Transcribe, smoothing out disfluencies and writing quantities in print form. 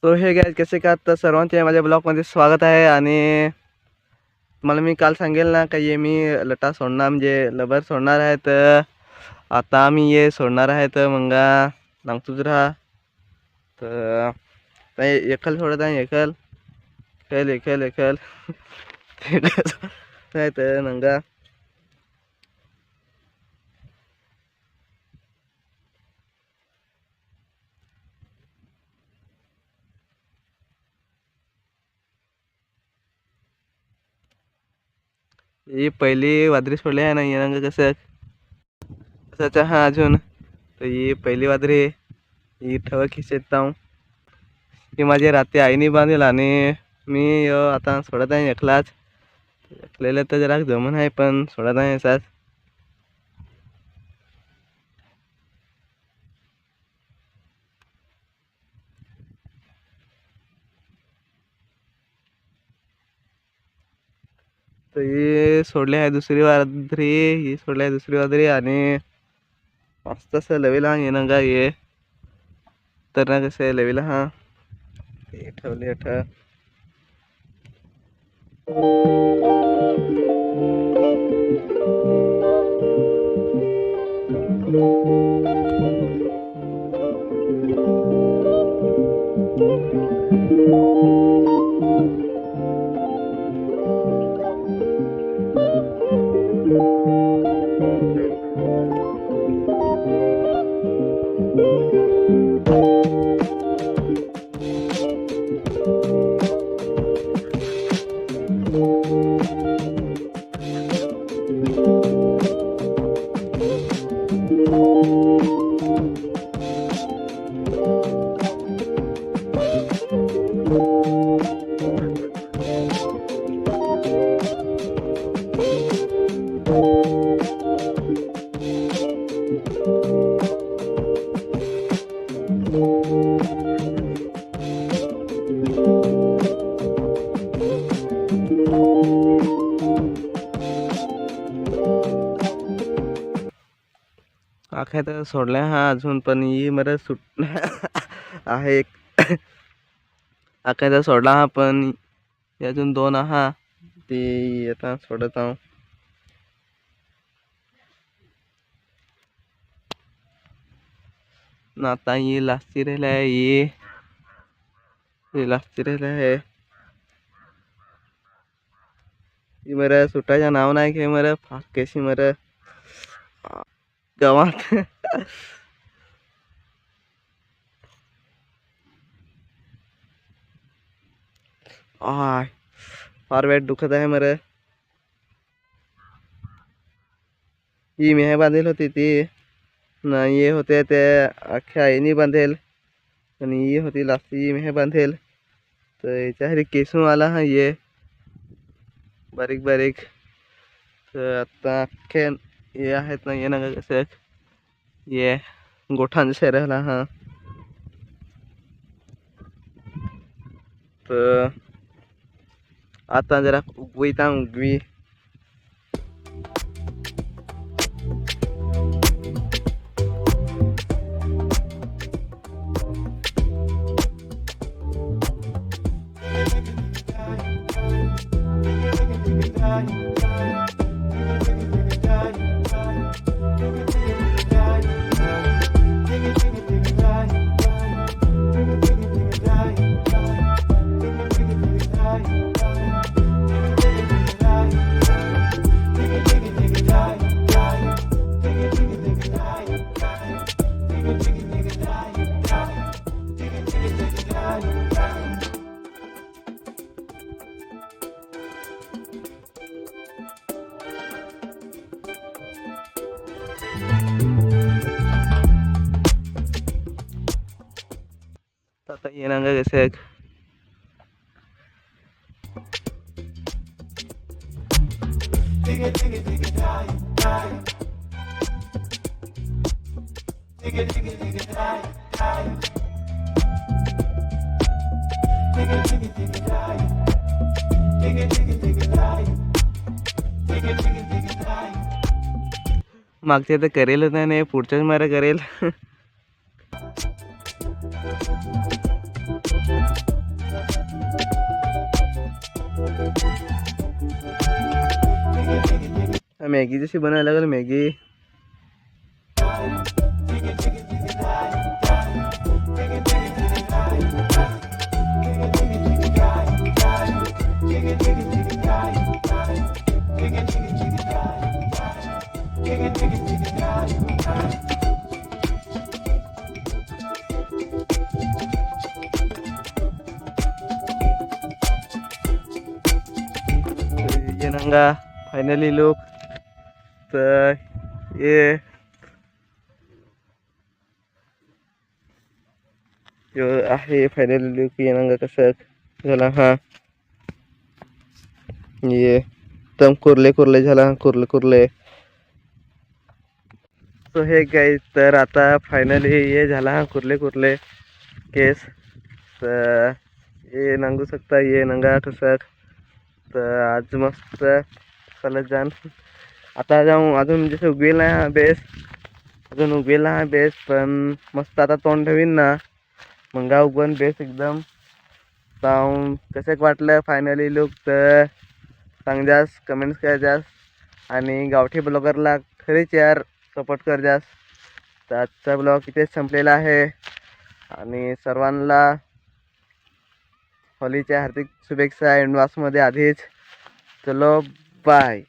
तो हे गाईज कसे का तर सर्वांचे माझ्या ब्लॉगमध्ये स्वागत आहे. आणि तुम्हाला मी काल सांगेल ना का मी लटा सोडणार म्हणजे लबर सोडणार आहे. तर आता आम्ही ये सोडणार आहे तर मग सांगतोच राहा. तर एकल सोडत आहे एकल खेळ एकल एकल नाही तर नंगा ही पहिली वादरी सोडली आहे ना येणं कसं कसाचा हा अजून. तर ही पहिली वादरी ही ठवक खिचत जाऊ ही माझी रात्री आईने बांधेल आणि मी आता सोडत आहे एकलाच. एकलेलं तर जरा जमून आहे पण सोडत आहे असाच. तर ही सोडली आहे दुसरी वादरी. ही सोडली आहे दुसरी वादरी आणि मस्त असं लवीला येणं का ये तर ना कसं लवीला हा हे ठेवले ठेव. आख्या तर सोडल्या हा अजून पण ही मला सुट आहे एक आख्या तर सोडला हा पण अजून दोन हा ती आता सोडत आहो. ना आता ही लास्टी राहिला आहे ही लास्टी राहिला आहे. ही मर सुटायचं नाव नाही की मर फाकेशी मर गावात आय फार वेळ दुखत आहे मर. ही मेहे बांधेल होती ती ना ये होते ते अख्ख्या आईनी बांधेल आणि ही होती लास्टी मेहे बांधेल. तर याच्या केसून आला हा ये बारीक बारीक. तर आता अख्खे हे आहेत ना ये ना कसं ये गोठांचे राहिला हा. तर आता जरा उगवीता उगवी आता येणार कसं मागचे तर करेलच नाही पुढच्याच मारा करेल. मॅगी जशी बनायला लागेल मॅगी. ये नंगा फायनली लुक. तर ये आहे फायनली लुक. ये नंगा कसं झाला. हा ये एकदम कुरले कुरले झाला. कुरले कुरले. सो हे गाईज, तर आता फायनली ये झाला हा कुरले कुरले केस. तर ये नांगू शकता. ये नंगा कसं. तर आज मस्त चालत जाण. आता जाऊ अजून जसं उगवेल ना हा बेस. अजून उगवेल ना हा बेस. पण मस्त आता तोंड ठेवीन ना मग उगवण बेस एकदम. जाऊन कसं वाटलं फायनली लुक. तर सांग जास, कमेंट्स कर जास. आणि गावठी ब्लॉगरला खरीच यार सपोर्ट कर जास. तर आजचा ब्लॉग इथेच संपलेला आहे. आणि सर्वांना होलीच्या हार्दिक शुभेच्छा ॲडव्हान्समध्ये आधीच. चलो बाय.